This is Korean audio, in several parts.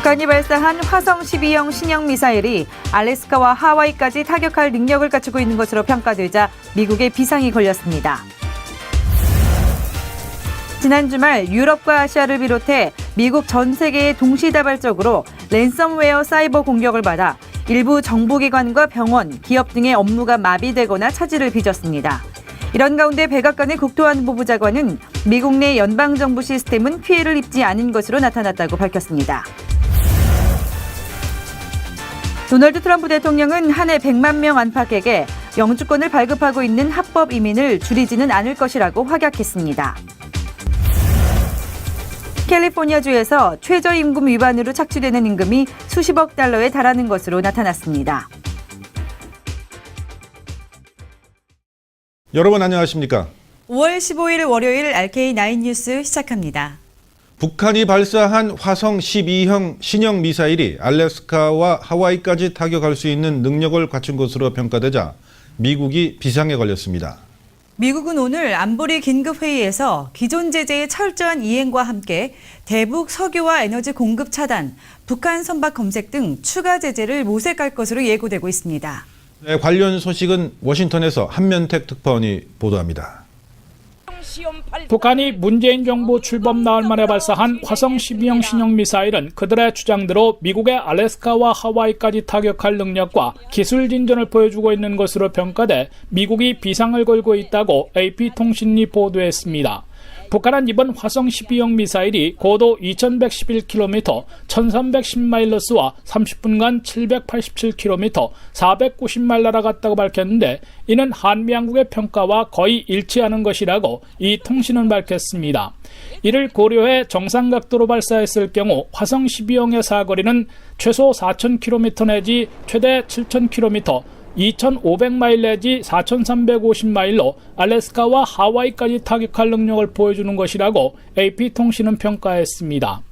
북한이 발사한 화성 12형 신형 미사일이 알래스카와 하와이까지 타격할 능력을 갖추고 있는 것으로 평가되자 미국의 비상이 걸렸습니다. 지난 주말 유럽과 아시아를 비롯해 미국 전 세계에 동시다발적으로 랜섬웨어 사이버 공격을 받아 일부 정부기관과 병원, 기업 등의 업무가 마비되거나 차질을 빚었습니다. 이런 가운데 백악관의 국토안보부 장관은 미국 내 연방정부 시스템은 피해를 입지 않은 것으로 나타났다고 밝혔습니다. 도널드 트럼프 대통령은 한 해 100만 명 안팎에게 영주권을 발급하고 있는 합법 이민을 줄이지는 않을 것이라고 확약했습니다. 캘리포니아주에서 최저임금 위반으로 착취되는 임금이 수십억 달러에 달하는 것으로 나타났습니다. 여러분 안녕하십니까? 5월 15일 월요일 RK9 뉴스 시작합니다. 북한이 발사한 화성 12형 신형 미사일이 알래스카와 하와이까지 타격할 수 있는 능력을 갖춘 것으로 평가되자 미국이 비상에 걸렸습니다. 미국은 오늘 안보리 긴급회의에서 기존 제재의 철저한 이행과 함께 대북 석유와 에너지 공급 차단, 북한 선박 검색 등 추가 제재를 모색할 것으로 예고되고 있습니다. 네, 관련 소식은 워싱턴에서 한면택 특파원이 보도합니다. 북한이 문재인 정부 출범 나흘 만에 발사한 화성 12형 신형 미사일은 그들의 주장대로 미국의 알래스카와 하와이까지 타격할 능력과 기술 진전을 보여주고 있는 것으로 평가돼 미국이 비상을 걸고 있다고 AP통신이 보도했습니다. 북한은 이번 화성 12형 미사일이 고도 2111km, 1310마일러스와 30분간 787km, 490마일 날아갔다고 밝혔는데 이는 한미양국의 평가와 거의 일치하는 것이라고 이 통신은 밝혔습니다. 이를 고려해 정상각도로 발사했을 경우 화성 12형의 사거리는 최소 4000km 내지 최대 7000km, 2,500마일 내지 4,350마일로 알래스카와 하와이까지 타격할 능력을 보여주는 것이라고 AP통신은 평가했습니다.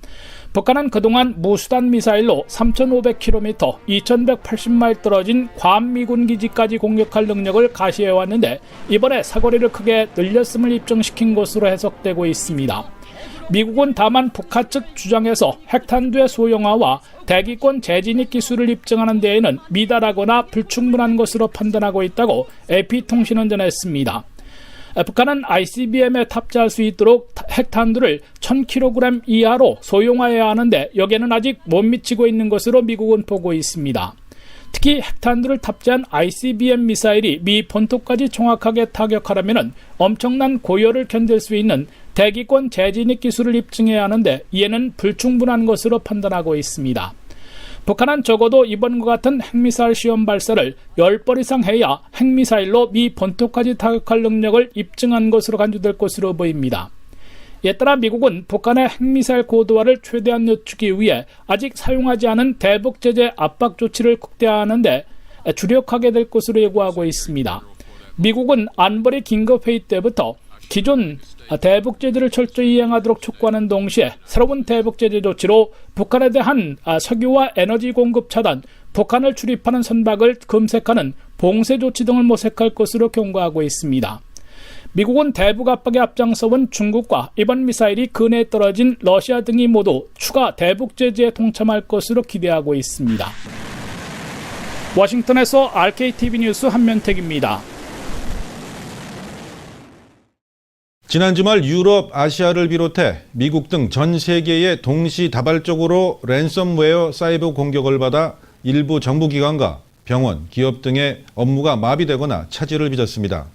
북한은 그동안 무수단 미사일로 3,500km, 2,180마일 떨어진 괌 미군 기지까지 공격할 능력을 가시해왔는데 이번에 사거리를 크게 늘렸음을 입증시킨 것으로 해석되고 있습니다. 미국은 다만 북한 측 주장에서 핵탄두의 소형화와 대기권 재진입 기술을 입증하는 데에는 미달하거나 불충분한 것으로 판단하고 있다고 AP통신은 전했습니다. 북한은 ICBM에 탑재할 수 있도록 핵탄두를 1000kg 이하로 소형화해야 하는데 여기에는 아직 못 미치고 있는 것으로 미국은 보고 있습니다. 특히 핵탄두를 탑재한 ICBM 미사일이 미 본토까지 정확하게 타격하려면 엄청난 고열을 견딜 수 있는 대기권 재진입 기술을 입증해야 하는데 이에는 불충분한 것으로 판단하고 있습니다. 북한은 적어도 이번과 같은 핵미사일 시험 발사를 10번 이상 해야 핵미사일로 미 본토까지 타격할 능력을 입증한 것으로 간주될 것으로 보입니다. 이에 따라 미국은 북한의 핵미사일 고도화를 최대한 늦추기 위해 아직 사용하지 않은 대북 제재 압박 조치를 극대화하는데 주력하게 될 것으로 예고하고 있습니다. 미국은 안보리 긴급회의 때부터 기존 대북 제재를 철저히 이행하도록 촉구하는 동시에 새로운 대북 제재 조치로 북한에 대한 석유와 에너지 공급 차단, 북한을 출입하는 선박을 금색하는 봉쇄 조치 등을 모색할 것으로 경고하고 있습니다. 미국은 대북 압박에 앞장서온 중국과 이번 미사일이 근해에 떨어진 러시아 등이 모두 추가 대북 제재에 동참할 것으로 기대하고 있습니다. 워싱턴에서 RKTV 뉴스 한면택입니다. 지난 주말 유럽, 아시아를 비롯해 미국 등 전 세계에 동시다발적으로 랜섬웨어 사이버 공격을 받아 일부 정부기관과 병원, 기업 등의 업무가 마비되거나 차질을 빚었습니다.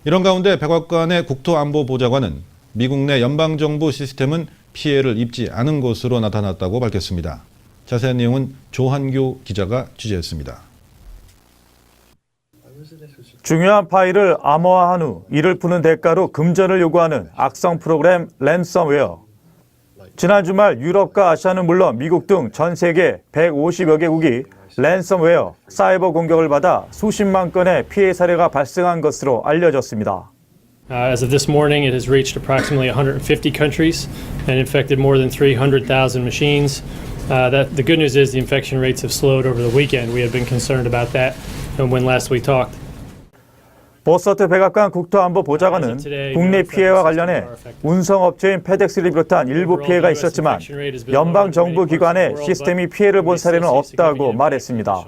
이런 가운데 백악관의 국토안보부 장관은 미국 내 연방정부 시스템은 피해를 입지 않은 것으로 나타났다고 밝혔습니다. 자세한 내용은 조한교 기자가 취재했습니다. 중요한 파일을 암호화한 후 이를 푸는 대가로 금전을 요구하는 악성 프로그램 랜섬웨어. 지난 주말 유럽과 아시아는 물론 미국 등 전 세계 150여 개국이 랜섬웨어, 사이버 공격을 받아 수십만 건의 피해 사례가 발생한 것으로 알려졌습니다. As of this morning, it has reached approximately 150 countries and infected more than 300,000 machines. The good news is the infection rates have slowed over the weekend. We had been concerned about that when last we talked. 버서트 백악관 국토안보 보좌관은 국내 피해와 관련해 운송업체인 페덱스를 비롯한 일부 피해가 있었지만 연방정부 기관의 시스템이 피해를 본 사례는 없다고 말했습니다.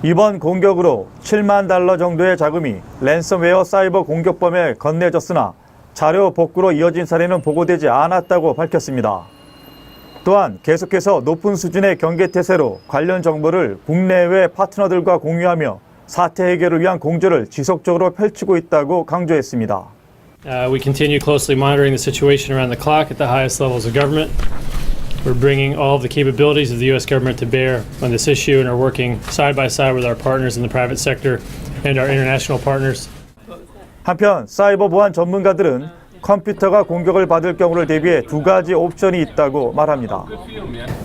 이번 공격으로 $7만 정도의 자금이 랜섬웨어 사이버 공격범에 건네졌으나 자료 복구로 이어진 사례는 보고되지 않았다고 밝혔습니다. 또한 계속해서 높은 수준의 경계태세로 관련 정보를 국내외 파트너들과 공유하며 사태 해결을 위한 공조를 지속적으로 펼치고 있다고 강조했습니다. We continue closely monitoring the situation around the clock at the highest levels of government. We're bringing all of the capabilities of the U.S. government to bear on this issue and are working side by side with our partners in the private sector and our international partners. 한편 사이버 보안 전문가들은 컴퓨터가 공격을 받을 경우를 대비해 두 가지 옵션이 있다고 말합니다.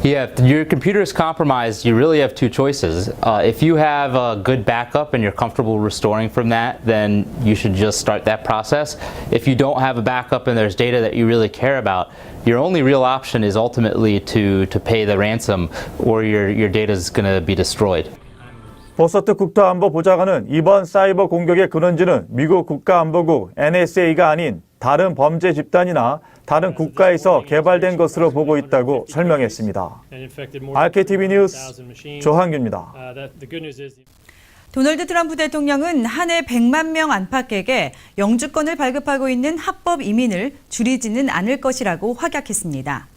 Yeah, if your computer is compromised, you really have two choices. If you have a good backup and you're comfortable restoring from that, then you should just start that process. If you don't have a backup and there's data that you really care about, your only real option is ultimately to pay the ransom or your data is going to be destroyed. 버서트 국토안보 보좌관은 이번 사이버 공격의 근원지는 미국 국가안보국 NSA가 아닌 다른 범죄 집단이나 다른 국가에서 개발된 것으로 보고 있다고 설명했습니다. RKTV 뉴스 조한규입니다. 도널드 트럼프 대통령은 한 해 100만 명 안팎에게 영주권을 발급하고 있는 합법 이민을 줄이지는 않을 것이라고 확약했습니다.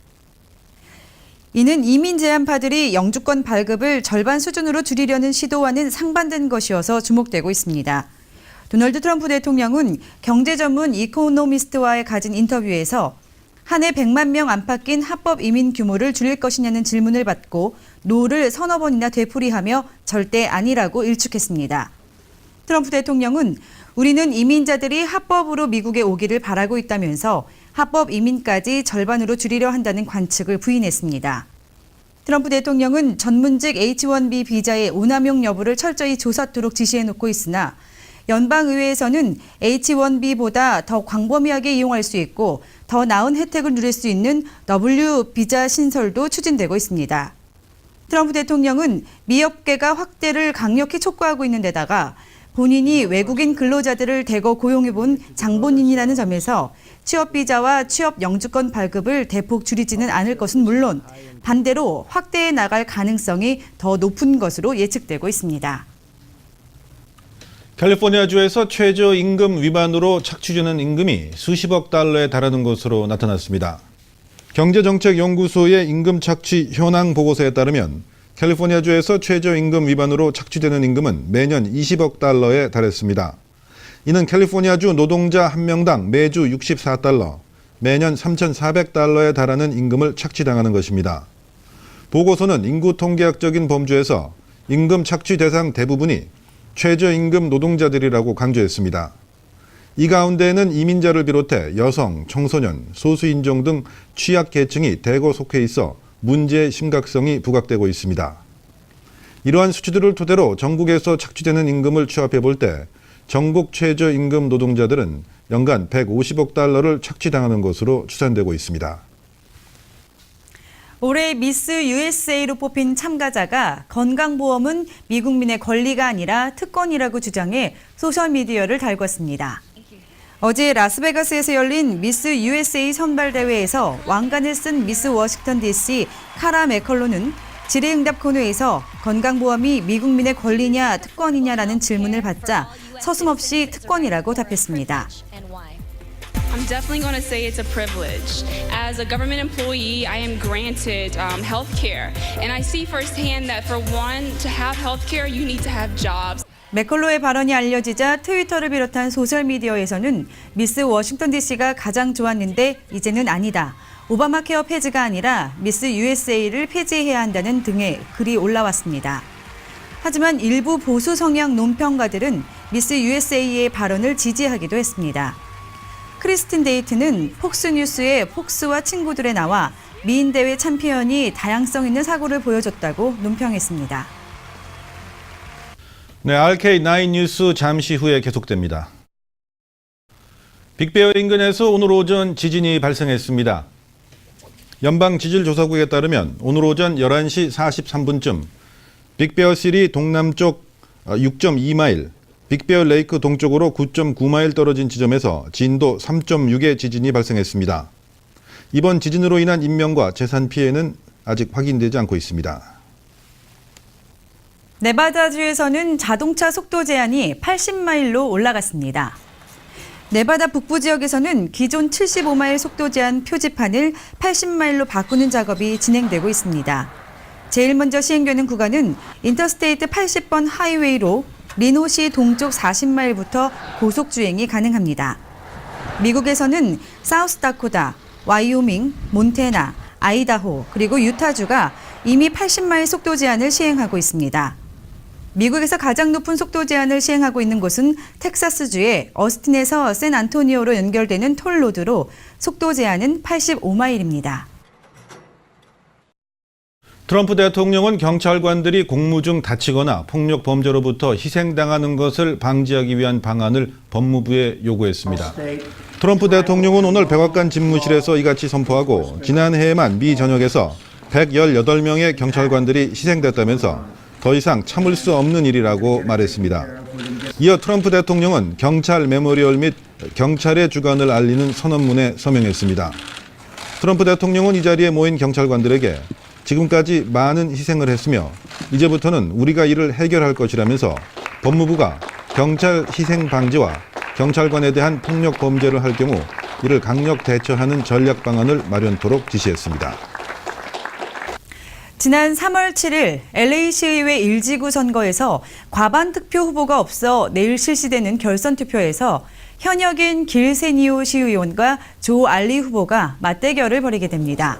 이는 이민 제한파들이 영주권 발급을 절반 수준으로 줄이려는 시도와는 상반된 것이어서 주목되고 있습니다. 도널드 트럼프 대통령은 경제 전문 이코노미스트와의 가진 인터뷰에서 한 해 100만 명 안팎인 합법 이민 규모를 줄일 것이냐는 질문을 받고 노를 서너 번이나 되풀이하며 절대 아니라고 일축했습니다. 트럼프 대통령은 우리는 이민자들이 합법으로 미국에 오기를 바라고 있다면서 합법 이민까지 절반으로 줄이려 한다는 관측을 부인했습니다. 트럼프 대통령은 전문직 H-1B 비자의 오남용 여부를 철저히 조사토록 지시해놓고 있으나 연방의회에서는 H-1B보다 더 광범위하게 이용할 수 있고 더 나은 혜택을 누릴 수 있는 W 비자 신설도 추진되고 있습니다. 트럼프 대통령은 미 업계가 확대를 강력히 촉구하고 있는 데다가 본인이 외국인 근로자들을 대거 고용해본 장본인이라는 점에서 취업 비자와 취업 영주권 발급을 대폭 줄이지는 않을 것은 물론 반대로 확대해 나갈 가능성이 더 높은 것으로 예측되고 있습니다. 캘리포니아주에서 최저임금 위반으로 착취되는 임금이 수십억 달러에 달하는 것으로 나타났습니다. 경제정책연구소의 임금 착취 현황 보고서에 따르면 캘리포니아주에서 최저임금 위반으로 착취되는 임금은 매년 20억 달러에 달했습니다. 이는 캘리포니아주 노동자 한 명당 매주 64달러, 매년 3,400달러에 달하는 임금을 착취당하는 것입니다. 보고서는 인구 통계학적인 범주에서 임금 착취 대상 대부분이 최저임금 노동자들이라고 강조했습니다. 이 가운데에는 이민자를 비롯해 여성, 청소년, 소수인종 등 취약계층이 대거 속해 있어 문제의 심각성이 부각되고 있습니다. 이러한 수치들을 토대로 전국에서 착취되는 임금을 취합해 볼 때 전국 최저임금 노동자들은 연간 150억 달러를 착취당하는 것으로 추산되고 있습니다. 올해 미스 USA로 뽑힌 참가자가 건강보험은 미국민의 권리가 아니라 특권이라고 주장해 소셜미디어를 달궜습니다. 어제 라스베가스에서 열린 미스 USA 선발대회에서 왕관을 쓴 미스 워싱턴 DC 카라 맥컬론은 질의응답 코너에서 건강보험이 미국민의 권리냐 특권이냐라는 질문을 받자 서슴없이 특권이라고 답했습니다. I'm definitely going to say it's a privilege. As a government employee, I am granted health care. And I see firsthand that for one, to have health care, you need to have jobs. 맥컬로의 발언이 알려지자 트위터를 비롯한 소셜미디어에서는 미스 워싱턴 DC가 가장 좋았는데 이제는 아니다. 오바마 케어 폐지가 아니라 미스 USA를 폐지해야 한다는 등의 글이 올라왔습니다. 하지만 일부 보수 성향 논평가들은 미스 USA의 발언을 지지하기도 했습니다. 크리스틴 데이트는 폭스뉴스에 폭스와 친구들에 나와 미인 대회 챔피언이 다양성 있는 사고를 보여줬다고 논평했습니다. 네, RK9 뉴스 잠시 후에 계속됩니다. 빅베어 인근에서 오늘 오전 지진이 발생했습니다. 연방지질조사국에 따르면 오늘 오전 11시 43분쯤 빅베어시리 동남쪽 6.2마일, 빅베어 레이크 동쪽으로 9.9마일 떨어진 지점에서 진도 3.6의 지진이 발생했습니다. 이번 지진으로 인한 인명과 재산 피해는 아직 확인되지 않고 있습니다. 네바다주에서는 자동차 속도 제한이 80마일로 올라갔습니다. 네바다 북부 지역에서는 기존 75마일 속도 제한 표지판을 80마일로 바꾸는 작업이 진행되고 있습니다. 제일 먼저 시행되는 구간은 인터스테이트 80번 하이웨이로 리노시 동쪽 40마일부터 고속 주행이 가능합니다. 미국에서는 사우스다코타, 와이오밍, 몬태나, 아이다호, 그리고 유타주가 이미 80마일 속도 제한을 시행하고 있습니다. 미국에서 가장 높은 속도 제한을 시행하고 있는 곳은 텍사스주의 어스틴에서 샌안토니오로 연결되는 톨로드로 속도 제한은 85마일입니다. 트럼프 대통령은 경찰관들이 공무 중 다치거나 폭력 범죄로부터 희생당하는 것을 방지하기 위한 방안을 법무부에 요구했습니다. 트럼프 대통령은 오늘 백악관 집무실에서 이같이 선포하고 지난해에만 미 전역에서 118명의 경찰관들이 희생됐다면서 더 이상 참을 수 없는 일이라고 말했습니다. 이어 트럼프 대통령은 경찰 메모리얼 및 경찰의 주관을 알리는 선언문에 서명했습니다. 트럼프 대통령은 이 자리에 모인 경찰관들에게 지금까지 많은 희생을 했으며 이제부터는 우리가 이를 해결할 것이라면서 법무부가 경찰 희생 방지와 경찰관에 대한 폭력 범죄를 할 경우 이를 강력 대처하는 전략 방안을 마련토록 지시했습니다. 지난 3월 7일 LA시의회 1지구 선거에서 과반 득표 후보가 없어 내일 실시되는 결선 투표에서 현역인 길세니오 시의원과 조 알리 후보가 맞대결을 벌이게 됩니다.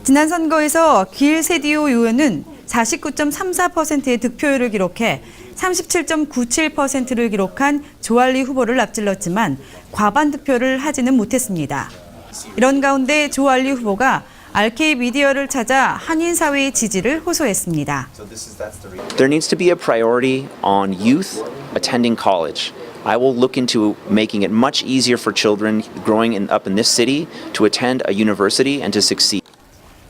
지난 선거에서 길세디오 의원은 49.34%의 득표율을 기록해 37.97%를 기록한 조알리 후보를 앞질렀지만 과반 득표를 하지는 못했습니다. 이런 가운데 조알리 후보가 RK 미디어를 찾아 한인 사회의 지지를 호소했습니다. There needs to be a priority on youth attending college. I will look into making it much easier for children growing up in this city to attend a university and to succeed.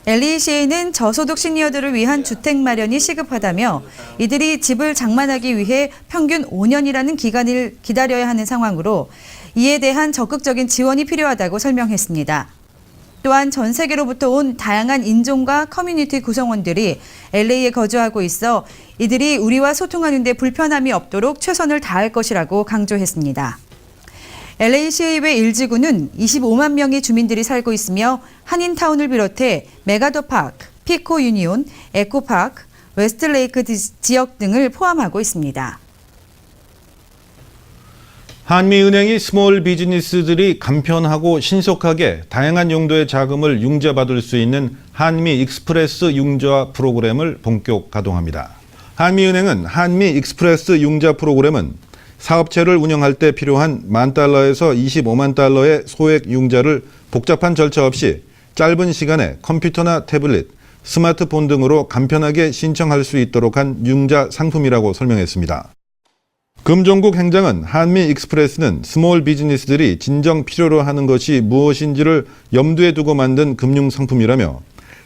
LA시에는 저소득 시니어들을 위한 주택 마련이 시급하다며 이들이 집을 장만하기 위해 평균 5년이라는 기간을 기다려야 하는 상황으로 이에 대한 적극적인 지원이 필요하다고 설명했습니다. 또한 전 세계로부터 온 다양한 인종과 커뮤니티 구성원들이 LA에 거주하고 있어 이들이 우리와 소통하는 데 불편함이 없도록 최선을 다할 것이라고 강조했습니다. LA시의회 1지구는 25만 명의 주민들이 살고 있으며 한인타운을 비롯해 메가더파크, 피코 유니온, 에코파크, 웨스트레이크 지역 등을 포함하고 있습니다. 한미은행이 스몰 비즈니스들이 간편하고 신속하게 다양한 용도의 자금을 융자받을 수 있는 한미 익스프레스 융자 프로그램을 본격 가동합니다. 한미은행은 한미 익스프레스 융자 프로그램은 사업체를 운영할 때 필요한 $10,000에서 $250,000의 소액 융자를 복잡한 절차 없이 짧은 시간에 컴퓨터나 태블릿, 스마트폰 등으로 간편하게 신청할 수 있도록 한 융자 상품이라고 설명했습니다. 금종국 행장은 한미 익스프레스는 스몰 비즈니스들이 진정 필요로 하는 것이 무엇인지를 염두에 두고 만든 금융 상품이라며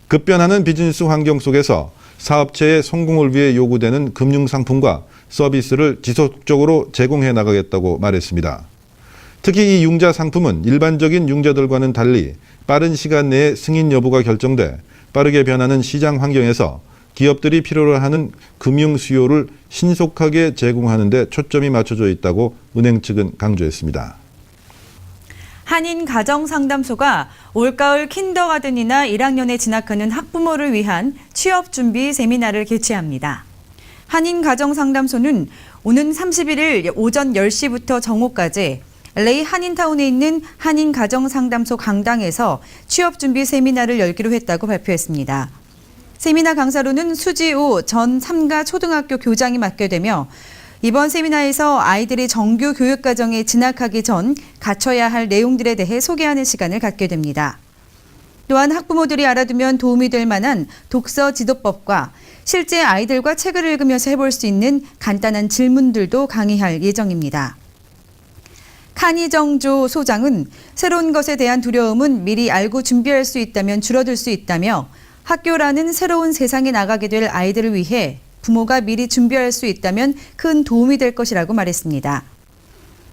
급변하는 비즈니스 환경 속에서 사업체의 성공을 위해 요구되는 금융 상품과 서비스를 지속적으로 제공해 나가겠다고 말했습니다. 특히 이 융자 상품은 일반적인 융자들과는 달리 빠른 시간 내에 승인 여부가 결정돼 빠르게 변하는 시장 환경에서 기업들이 필요로 하는 금융 수요를 신속하게 제공하는 데 초점이 맞춰져 있다고 은행 측은 강조했습니다. 한인 가정상담소가 올가을 킨더가든이나 1학년에 진학하는 학부모를 위한 취업 준비 세미나를 개최합니다. 한인 가정상담소는 오는 31일 오전 10시부터 정오까지 LA 한인타운에 있는 한인 가정상담소 강당에서 취업 준비 세미나를 열기로 했다고 발표했습니다. 세미나 강사로는 수지우 전 3가 초등학교 교장이 맡게 되며 이번 세미나에서 아이들이 정규 교육과정에 진학하기 전 갖춰야 할 내용들에 대해 소개하는 시간을 갖게 됩니다. 또한 학부모들이 알아두면 도움이 될 만한 독서 지도법과 실제 아이들과 책을 읽으면서 해볼 수 있는 간단한 질문들도 강의할 예정입니다. 칸이정조 소장은 새로운 것에 대한 두려움은 미리 알고 준비할 수 있다면 줄어들 수 있다며 학교라는 새로운 세상에 나가게 될 아이들을 위해 부모가 미리 준비할 수 있다면 큰 도움이 될 것이라고 말했습니다.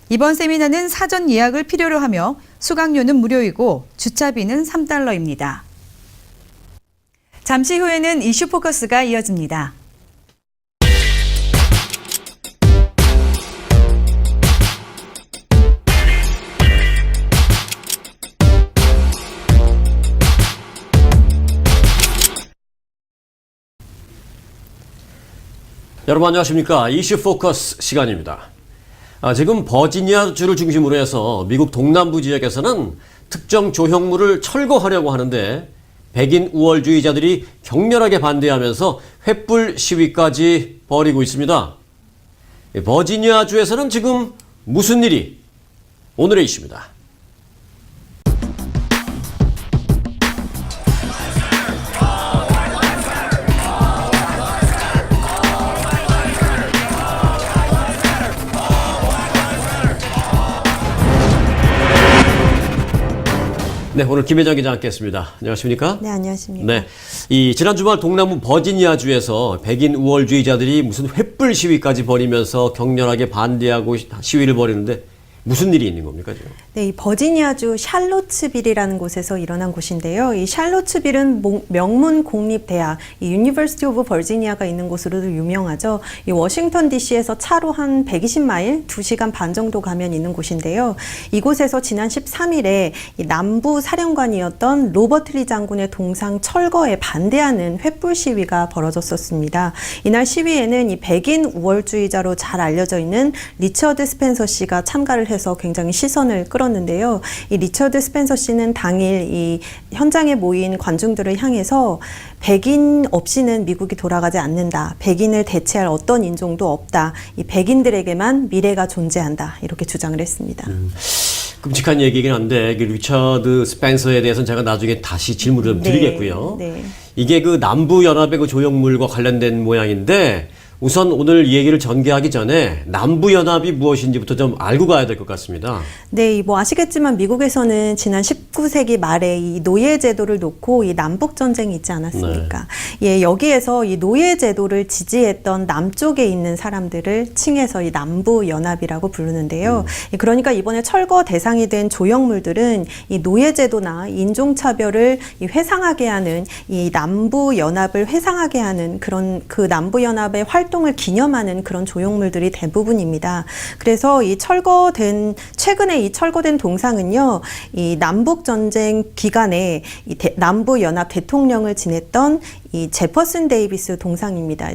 이번 세미나는 사전 예약을 필요로 하며 수강료는 무료이고 주차비는 $3입니다. 잠시 후에는 이슈 포커스가 이어집니다. 여러분 안녕하십니까. 이슈 포커스 시간입니다. 지금 버지니아주를 중심으로 해서 미국 동남부 지역에서는 특정 조형물을 철거하려고 하는데 백인 우월주의자들이 격렬하게 반대하면서 횃불 시위까지 벌이고 있습니다. 버지니아주에서는 지금 무슨 일이? 오늘의 이슈입니다. 네, 오늘 김혜정 기자 함께했습니다. 안녕하십니까? 네, 안녕하십니까? 네, 이 지난 주말 동남부 버지니아주에서 백인 우월주의자들이 무슨 횃불 시위까지 벌이면서 격렬하게 반대하고 시위를 벌이는데 무슨 일이 있는 겁니까 지금? 네, 이 버지니아주 샬롯츠빌이라는 곳에서 일어난 곳인데요. 이 샬롯츠빌은 명문 공립대학, 이 유니버시티 오브 버지니아가 있는 곳으로도 유명하죠. 이 워싱턴 DC에서 차로 한 120마일, 2시간 반 정도 가면 있는 곳인데요. 이곳에서 지난 13일에 이 남부 사령관이었던 로버트 리 장군의 동상 철거에 반대하는 횃불 시위가 벌어졌었습니다. 이날 시위에는 이 백인 우월주의자로 잘 알려져 있는 리처드 스펜서 씨가 참가를 해서 굉장히 시선을 끌었는데요. 이 리처드 스펜서 씨는 당일 이 현장에 모인 관중들을 향해서 백인 없이는 미국이 돌아가지 않는다. 백인을 대체할 어떤 인종도 없다. 이 백인들에게만 미래가 존재한다. 이렇게 주장을 했습니다. 끔찍한 얘기긴 한데 리처드 스펜서에 대해서는 제가 나중에 다시 질문을 좀 드리겠고요. 네. 이게 그 남부 연합의 그 조형물과 관련된 모양인데 우선 오늘 이 얘기를 전개하기 전에 남부 연합이 무엇인지부터 좀 알고 가야 될 것 같습니다. 네, 뭐 아시겠지만 미국에서는 지난 19세기 말에 이 노예 제도를 놓고 이 남북 전쟁이 있지 않았습니까? 네. 예, 여기에서 이 노예 제도를 지지했던 남쪽에 있는 사람들을 칭해서 이 남부 연합이라고 부르는데요. 그러니까 이번에 철거 대상이 된 조형물들은 이 노예 제도나 인종 차별을 회상하게 하는 이 남부 연합을 회상하게 하는 그런 그 남부 연합의 활동을 기념하는 그런 조형물들이 대부분입니다. 그래서 이 최근에 이 철거된 동상은요, 이 남북 전쟁 기간에 이 남부 연합 대통령을 지냈던 이 제퍼슨 데이비스 동상입니다.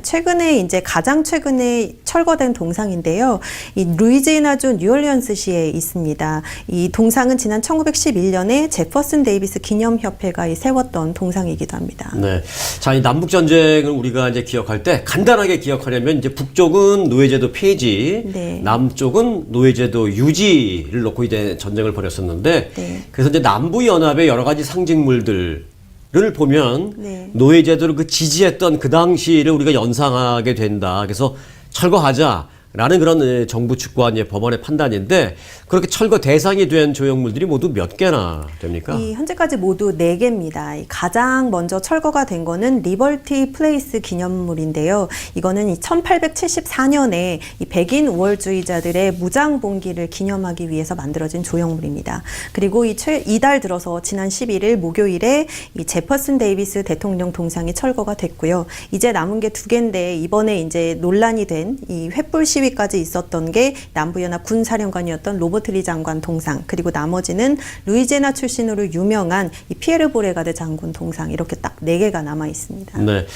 가장 최근에 철거된 동상인데요. 이 루이지애나주 뉴올리언스시에 있습니다. 이 동상은 지난 1911년에 제퍼슨 데이비스 기념협회가 세웠던 동상이기도 합니다. 네. 자, 이 남북 전쟁을 우리가 이제 기억할 때 간단하게 기억하려면 이제 북쪽은 노예제도 폐지, 네. 남쪽은 노예제도 유지를 놓고 이제 전쟁을 벌였었는데, 네. 그래서 이제 남부 연합의 여러 가지 상징물들 를 보면 네. 노예제도를 그 지지했던 그 당시를 우리가 연상하게 된다. 그래서 철거하자라는 그런 정부 주권의 법원의 판단인데 그렇게 철거 대상이 된 조형물들이 모두 몇 개나 됩니까? 현재까지 모두 4개입니다. 가장 먼저 철거가 된 거는 리버티 플레이스 기념물인데요. 이거는 1874년에 이 백인 우월주의자들의 무장봉기를 기념하기 위해서 만들어진 조형물입니다. 그리고 이달 들어서 지난 11일 목요일에 이 제퍼슨 데이비스 대통령 동상이 철거가 됐고요. 이제 남은 게 2개인데 이번에 이제 논란이 된 이 횃불 시위까지 있었던 게 남부연합 군사령관이었던 로버트 리 장관 동상, 그리고 나머지는 루이지애나 출신으로 유명한 이 피에르 보레가드 장군 동상, 이렇게 딱 4개가 남아 있습니다. 네.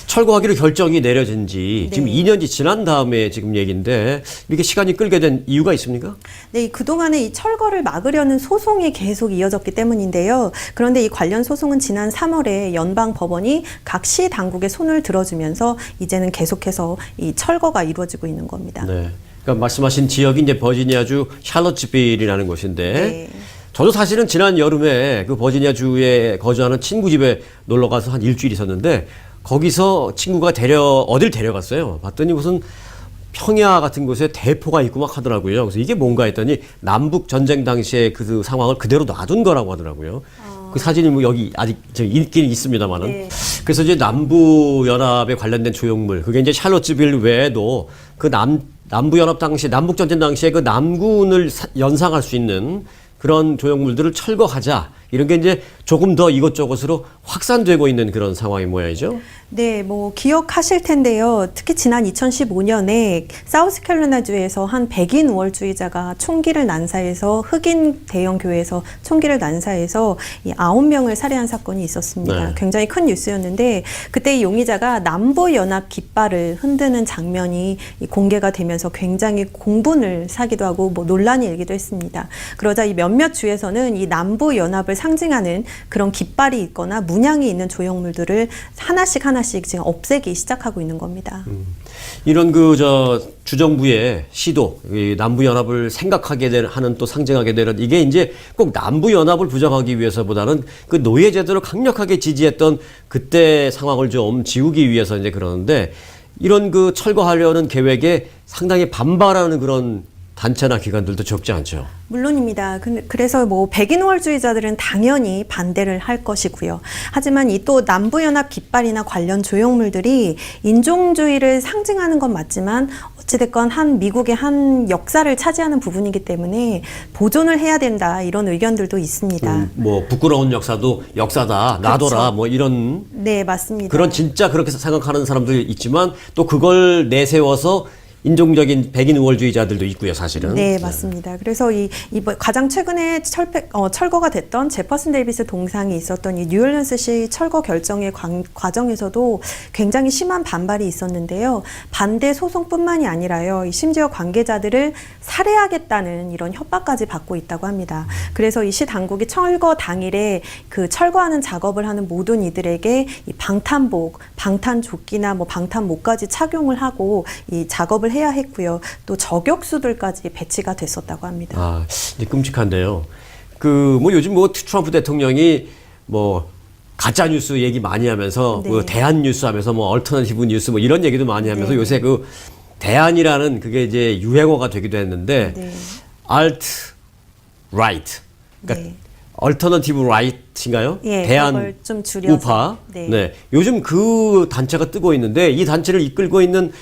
철거하기로 결정이 내려진 지 네. 지금 2년이 지난 다음에 지금 얘기인데 이렇게 시간이 끌게 된 이유가 있습니까? 네, 그동안에 이 철거를 막으려는 소송이 계속 이어졌기 때문인데요. 그런데 이 관련 소송은 지난 3월에 연방 법원이 각 시 당국의 손을 들어주면서 이제는 계속해서 이 철거가 이루어지고 있는 겁니다. 네. 그러니까 말씀하신 지역이 이제 버지니아주 샬럿츠빌이라는 곳인데 네. 저도 사실은 지난 여름에 그 버지니아주에 거주하는 친구 집에 놀러 가서 한 일주일 있었는데 거기서 친구가 어딜 데려갔어요. 봤더니 무슨 평야 같은 곳에 대포가 있고 막 하더라고요. 그래서 이게 뭔가 했더니 남북 전쟁 당시에 그 상황을 그대로 놔둔 거라고 하더라고요. 그 사진이 뭐 여기 아직 있긴 있습니다만은. 네. 그래서 이제 남부 연합에 관련된 조형물, 그게 이제 샬롯츠빌 외에도 그 남부 연합 당시, 남북 전쟁 당시에 그 남군을 연상할 수 있는 그런 조형물들을 철거하자, 이런 게 이제 조금 더 이것저것으로 확산되고 있는 그런 상황인 모양이죠. 네, 뭐 기억하실 텐데요. 특히 지난 2015년에 사우스캐롤라이나주에서 한 백인 우월주의자가 총기를 난사해서 흑인 대형 교회에서 총기를 난사해서 이 9명을 살해한 사건이 있었습니다. 네. 굉장히 큰 뉴스였는데 그때 이 용의자가 남부 연합 깃발을 흔드는 장면이 공개가 되면서 굉장히 공분을 사기도 하고 뭐 논란이 일기도 했습니다. 그러자 이 몇몇 주에서는 이 남부 연합을 상징하는 그런 깃발이 있거나 문양이 있는 조형물들을 하나씩 지금 없애기 시작하고 있는 겁니다. 이런 주정부의 시도, 이 남부 연합을 생각하게 하는 또 상징하게 되는, 이게 이제 꼭 남부 연합을 부정하기 위해서보다는 그 노예 제도를 강력하게 지지했던 그때 상황을 좀 지우기 위해서 이제 그러는데, 이런 그 철거하려는 계획에 상당히 반발하는 그런 단체나 기관들도 적지 않죠. 물론입니다. 그래서 뭐 백인 우월주의자들은 당연히 반대를 할 것이고요. 하지만 이 또 남부연합 깃발이나 관련 조형물들이 인종주의를 상징하는 건 맞지만 어찌됐건 미국의 한 역사를 차지하는 부분이기 때문에 보존을 해야 된다, 이런 의견들도 있습니다. 뭐 부끄러운 역사도 역사다, 놔둬라, 그렇죠. 뭐 이런. 네, 맞습니다. 그런 진짜 그렇게 생각하는 사람들이 있지만 또 그걸 내세워서 인종적인 백인 우월주의자들도 있고요, 사실은. 네, 맞습니다. 그래서 가장 최근에 철거가 됐던 제퍼슨 데이비스 동상이 있었던 이 뉴올리언스시 철거 결정의 과정에서도 굉장히 심한 반발이 있었는데요. 반대 소송뿐만이 아니라요, 심지어 관계자들을 살해하겠다는 이런 협박까지 받고 있다고 합니다. 그래서 이 시 당국이 철거 당일에 그 철거하는 작업을 하는 모든 이들에게 이 방탄복, 방탄조끼나 뭐 방탄모까지 착용을 하고 이 작업을 해야 했고요. 또 저격수들까지 배치가 됐었다고 합니다. 아, 이제 끔찍한데요. 뭐 요즘 뭐 트럼프 대통령이 뭐 가짜 뉴스 얘기 많이 하면서, 네. 뭐 대한 뉴스 하면서 뭐 얼터너티브 뉴스 뭐 이런 얘기도 많이 하면서, 네. 요새 그 대안이라는 그게 이제 유행어가 되기도 했는데, 네. alt right, 그러니까 네. 얼터너티브 라이트인가요? 예, 대한 그걸 좀 줄여서. 우파. 네. 네. 요즘 그 단체가 뜨고 있는데, 이 단체를 이끌고 있는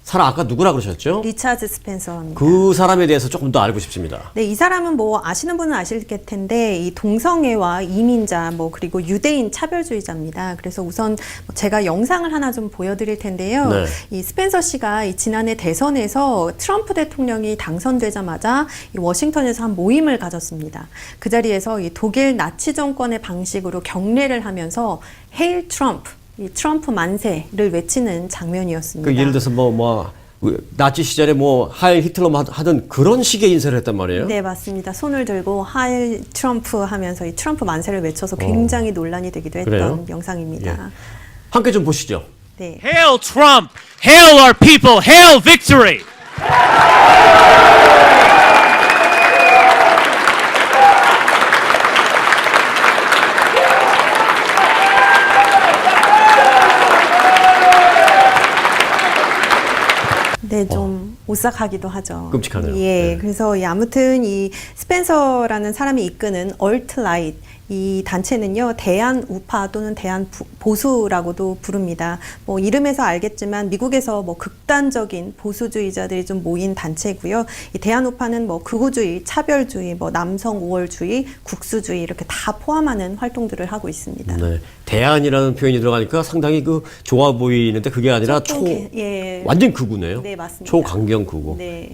사람 아까 누구라 그러셨죠? 리차드 스펜서입니다. 그 사람에 대해서 조금 더 알고 싶습니다. 네, 이 사람은 뭐 아시는 분은 아실 텐데 이 동성애와 이민자 그리고 유대인 차별주의자입니다. 그래서 우선 제가 영상을 하나 좀 보여드릴 텐데요. 네. 이 스펜서 씨가 이 지난해 대선에서 트럼프 대통령이 당선되자마자 이 워싱턴에서 한 모임을 가졌습니다. 그 자리에서 이 독일 나치 정권의 방식으로 경례를 하면서 헤일 트럼프, 이 트럼프 만세를 외치는 장면이었습니다. 그 예를 들어서 나치 시절에 하일 히틀러 하던 그런 식의 인사를 했단 말이에요? 네, 맞습니다. 손을 들고 하일 트럼프 하면서 이 트럼프 만세를 외쳐서 굉장히 논란이 되기도 했던 그래요? 영상입니다. 예. 함께 좀 보시죠. 네. Hail Trump! Hail our people! Hail victory! 네, 좀 오싹하기도 하죠. 끔찍하네요. 예, 네. 그래서 아무튼 이 스펜서라는 사람이 이끄는 얼트라이트, 이 단체는요, 대한 우파 또는 대한 보수라고도 부릅니다. 이름에서 알겠지만 미국에서 극단적인 보수주의자들이 좀 모인 단체고요. 이 대한 우파는 극우주의, 차별주의, 남성 우월주의, 국수주의 이렇게 다 포함하는 활동들을 하고 있습니다. 네. 대안이라는 표현이 들어가니까 상당히 좋아 보이는데, 그게 아니라 예. 완전 극우네요. 네, 맞습니다. 초강경 극우. 네.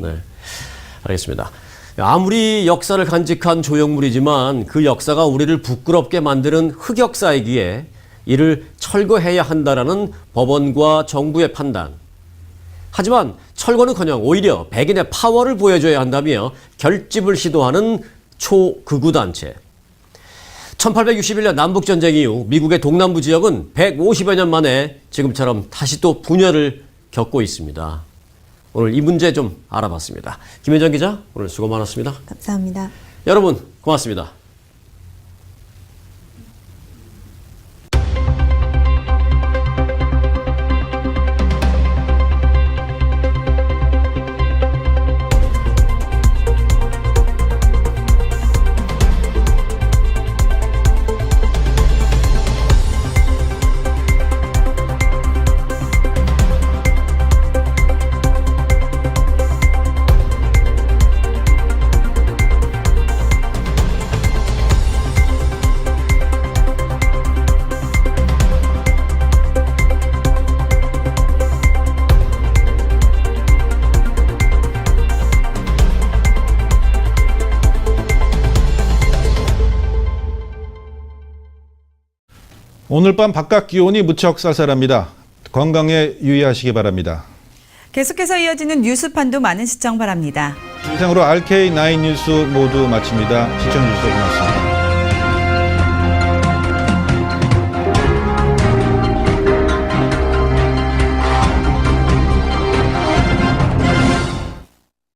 알겠습니다. 아무리 역사를 간직한 조형물이지만 그 역사가 우리를 부끄럽게 만드는 흑역사이기에 이를 철거해야 한다라는 법원과 정부의 판단. 하지만 철거는커녕 오히려 백인의 파워를 보여줘야 한다며 결집을 시도하는 초극우 단체. 1861년 남북전쟁 이후 미국의 동남부 지역은 150여 년 만에 지금처럼 다시 또 분열을 겪고 있습니다. 오늘 이 문제 좀 알아봤습니다. 김현정 기자, 오늘 수고 많았습니다. 감사합니다. 여러분, 고맙습니다. 오늘 밤 바깥 기온이 무척 쌀쌀합니다. 건강에 유의하시기 바랍니다. 계속해서 이어지는 뉴스판도 많은 시청 바랍니다. 이상으로 RK9 뉴스 모두 마칩니다. 시청해주셔서 고맙습니다.